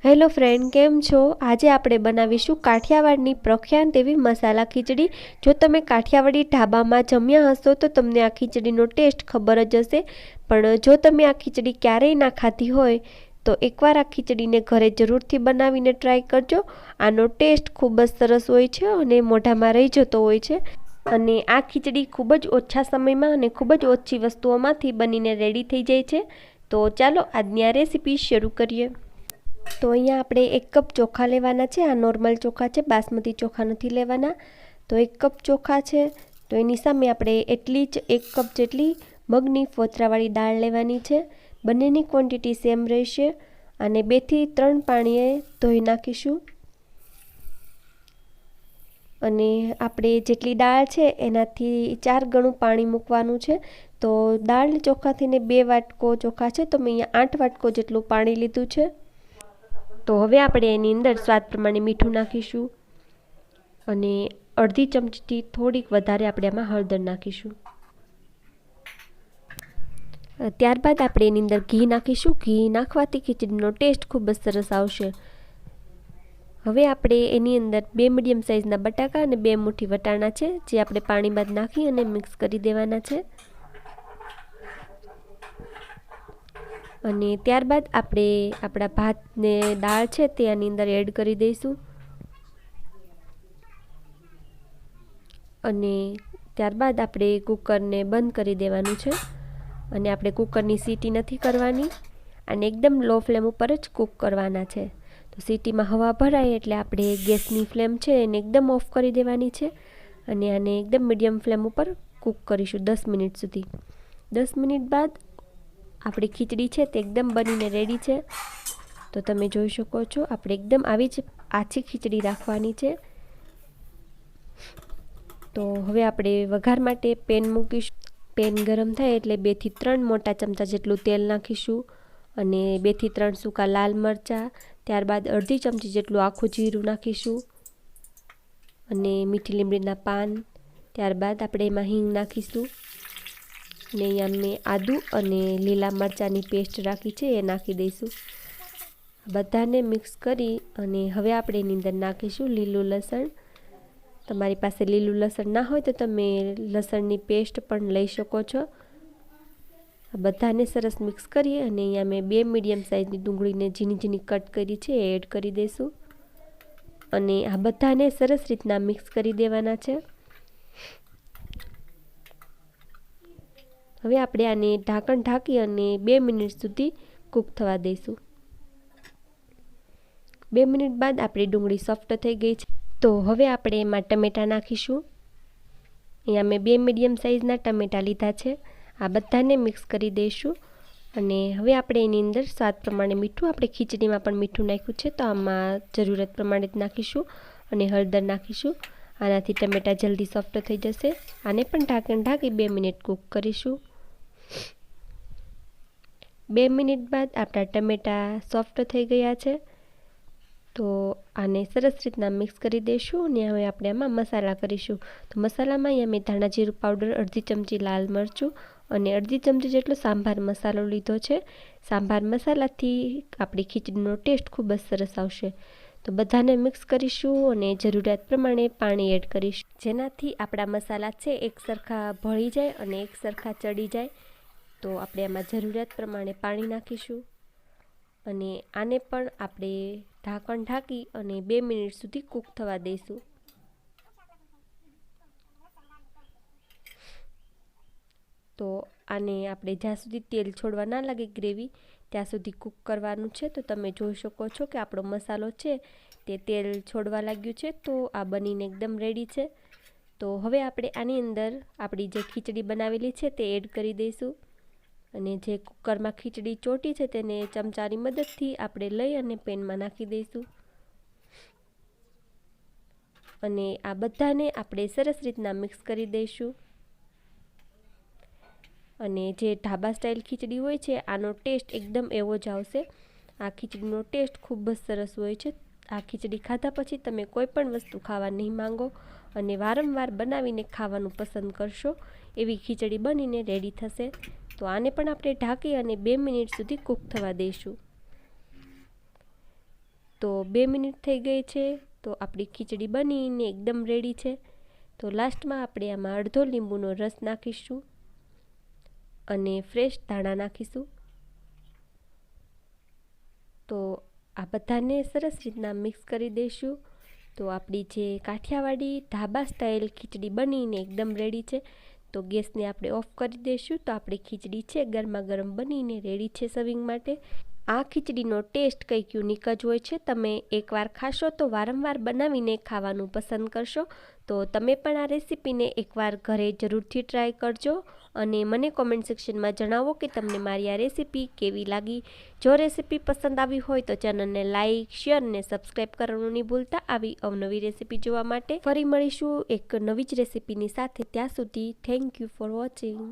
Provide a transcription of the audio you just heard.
Hello friend, કેમ છો? આજે આપણે બનાવીશું કાઠિયાવાડની પ્રખ્યાત એવી મસાલા ખીચડી. જો તમે કાઠિયાવાડી ઢાબામાં જમ્યા હશો તો તમને આ ખીચડીનો ટેસ્ટ ખબર જ હશે. પણ જો તમે આ ખીચડી ક્યારેય ના ખાધી હોય તો એકવાર આ ખીચડીને ઘરે જરૂરથી બનાવીને ટ્રાય કરજો. આનો ટેસ્ટ ખૂબ જ સરસ હોય છે અને મોઢામાં રહી જતો હોય છે. અને આ ખીચડી ખૂબ જ ઓછા સમયમાં અને ખૂબ જ ઓછી વસ્તુઓમાંથી બનીને રેડી થઈ જાય છે. તો ચાલો આજની આ રેસીપી શરૂ કરીએ. તો અહીંયા આપણે 1 કપ ચોખા લેવાના છે. આ નોર્મલ ચોખા છે, બાસમતી ચોખા નથી લેવાના. તો 1 કપ ચોખા છે. તો એની સામે આપણે એટલી જ 1 કપ જેટલી મગની ફોતરાવાળી દાળ લેવાની છે. બંનેની ક્વોન્ટિટી સેમ રહેશે અને 2 થી 3 પાણીએ ધોઈ નાખીશું. અને આપણે જેટલી દાળ છે એનાથી 4 ગણું પાણી મૂકવાનું છે. તો દાળ ચોખાથીને 2 વાટકો ચોખા છે તો મેં અહીંયા 8 વાટકો જેટલું પાણી લીધું છે. તો હવે આપણે એની અંદર સ્વાદ પ્રમાણે મીઠું નાખીશું અને અડધી ચમચીથી થોડીક વધારે આપણે આમાં હળદર નાખીશું. ત્યારબાદ આપણે એની અંદર ઘી નાખીશું. ઘી નાખવાથી ખીચડીનો ટેસ્ટ ખૂબ જ સરસ આવશે. હવે આપણે એની અંદર 2 મીડિયમ સાઇઝના બટાકા અને 2 મુઠ્ઠી વટાણા છે જે આપણે પાણીમાં નાખી અને મિક્સ કરી દેવાના છે. અને ત્યારબાદ આપણે આપણા ભાત ને દાળ છે તે આની અંદર એડ કરી દઈશું. અને ત્યારબાદ આપણે કુકરને બંધ કરી દેવાનું છે. અને આપણે કુકરની સીટી નથી કરવાની, અને એકદમ લો ફ્લેમ ઉપર જ કૂક કરવાના છે. તો સીટીમાં હવા ભરાય એટલે આપણે ગેસની ફ્લેમ છે એને એકદમ ઓફ કરી દેવાની છે અને આને એકદમ મીડિયમ ફ્લેમ ઉપર કૂક કરીશું 10 મિનિટ સુધી. 10 મિનિટ બાદ આપણી ખીચડી છે તે એકદમ બનીને રેડી છે. તો તમે જોઈ શકો છો આપણે એકદમ આવી જ આછી ખીચડી રાખવાની છે. તો હવે આપણે વઘાર માટે પેન મૂકીશું. પેન ગરમ થાય એટલે 2 થી 3 મોટા ચમચા જેટલું તેલ નાખીશું અને 2 થી 3 સૂકા લાલ મરચાં, ત્યારબાદ અડધી ચમચી જેટલું આખું જીરું નાખીશું અને મીઠી લીમડીના પાન. ત્યારબાદ આપણે એમાં હિંગ નાખીશું અને અહીંયા મેં આદુ અને લીલા મરચાંની પેસ્ટ રાખી છે એ નાખી દઈશું. બધાને મિક્સ કરી અને હવે આપણે એની અંદર નાખીશું લીલું લસણ. તમારી પાસે લીલું લસણ ના હોય તો તમે લસણની પેસ્ટ પણ લઈ શકો છો. બધાને સરસ મિક્સ કરી અને અહીંયા મેં 2 મીડિયમ સાઇઝની ડુંગળીને ઝીણી ઝીણી કટ કરી છે એ એડ કરી દઈશું અને આ બધાને સરસ રીતના મિક્સ કરી દેવાના છે. હવે આપણે આને ઢાંકણ ઢાંકી અને 2 મિનિટ સુધી કૂક થવા દઈશું. 2 મિનિટ બાદ આપણી ડુંગળી સોફ્ટ થઈ ગઈ છે. તો હવે આપણે એમાં ટમેટાં નાખીશું. અહીંયા મેં 2 મીડિયમ સાઇઝના ટમેટાં લીધા છે. આ બધાને મિક્સ કરી દઈશું અને હવે આપણે એની અંદર સ્વાદ પ્રમાણે મીઠું, આપણે ખીચડીમાં પણ મીઠું નાખ્યું છે તો આમાં જરૂરત પ્રમાણે જ નાખીશું અને હળદર નાખીશું. આનાથી ટમેટાં જલ્દી સોફ્ટ થઈ જશે. આને પણ ઢાંકણ ઢાંકી 2 મિનિટ કૂક કરીશું. 2 મિનિટ બાદ આપણા ટમેટાં સોફ્ટ થઈ ગયા છે. તો આને સરસ રીતના મિક્સ કરી દઈશું અને હવે આપણે આમાં મસાલા કરીશું. તો મસાલામાં અહીંયા મેં ધાણા જીરું પાવડર, અડધી ચમચી લાલ મરચું અને અડધી ચમચી જેટલો સાંભાર મસાલો લીધો છે. સાંભાર મસાલાથી આપણી ખીચડીનો ટેસ્ટ ખૂબ જ સરસ આવશે. તો બધાને મિક્સ કરીશું અને જરૂરિયાત પ્રમાણે પાણી એડ કરીશું, જેનાથી આપણા મસાલા છે એક સરખા ભળી જાય અને એક સરખા ચડી જાય. તો આપણે આમાં જરૂરિયાત પ્રમાણે પાણી નાખીશું અને આને પણ આપણે ઢાંકણ ઢાંકી અને 2 મિનિટ સુધી કૂક થવા દઈશું. તો આને આપણે જ્યાં સુધી તેલ છોડવા ના લાગે ગ્રેવી ત્યાં સુધી કૂક કરવાનું છે. તો તમે જોઈ શકો છો કે આપણો મસાલો છે તે તેલ છોડવા લાગ્યું છે. તો આ બનીને એકદમ રેડી છે. તો હવે આપણે આની અંદર આપણી જે ખીચડી બનાવેલી છે તે એડ કરી દઈશું અને જે કુકરમાં ખીચડી ચોટી છે તેને ચમચાની મદદથી આપણે લઈ અને પેનમાં નાખી દઈશું અને આ બધાને આપણે સરસ રીતના મિક્સ કરી દઈશું. અને જે ઢાબા સ્ટાઇલ ખીચડી હોય છે આનો ટેસ્ટ એકદમ એવો જ આવશે. આ ખીચડીનો ટેસ્ટ ખૂબ જ સરસ હોય છે. આ ખીચડી ખાધા પછી તમે કોઈ પણ વસ્તુ ખાવા નહીં માંગો અને વારંવાર બનાવીને ખાવાનું પસંદ કરશો એવી ખીચડી બનીને રેડી થશે. તો આને પણ આપણે ઢાંકી અને 2 મિનિટ સુધી કૂક થવા દઈશું. તો 2 મિનિટ થઈ ગઈ છે. તો આપણી ખીચડી બનીને એકદમ રેડી છે. તો લાસ્ટમાં આપણે આમાં અડધો લીંબુનો રસ નાખીશું અને ફ્રેશ ધાણા નાખીશું. તો આ બધાને સરસ રીતના મિક્સ કરી દઈશું. તો આપણી જે કાઠિયાવાડી ઢાબા સ્ટાઇલ ખીચડી બનીને એકદમ રેડી છે. તો ગેસને આપણે ઓફ કરી દઈશું. તો આપણી ખીચડી છે ગરમા ગરમ બનીને રેડી છે સર્વિંગ માટે. આ ખીચડીનો ટેસ્ટ કંઈક યુનિક જ હોય છે. તમે એકવાર ખાશો તો વારંવાર બનાવીને ખાવાનું પસંદ કરશો. તો તમે પણ આ રેસીપીને એકવાર ઘરે જરૂરથી ટ્રાય કરજો અને મને કોમેન્ટ સેક્શનમાં જણાવો કે તમને મારી આ રેસીપી કેવી લાગી. જો રેસીપી પસંદ આવી હોય તો ચેનલને લાઇક, શેર અને સબસ્ક્રાઈબ કરવાનું નહીં ભૂલતા. આવી અવનવી રેસીપી જોવા માટે ફરી મળીશું એક નવી જ રેસીપીની સાથે. ત્યાં સુધી થેન્ક યુ ફોર વોચિંગ.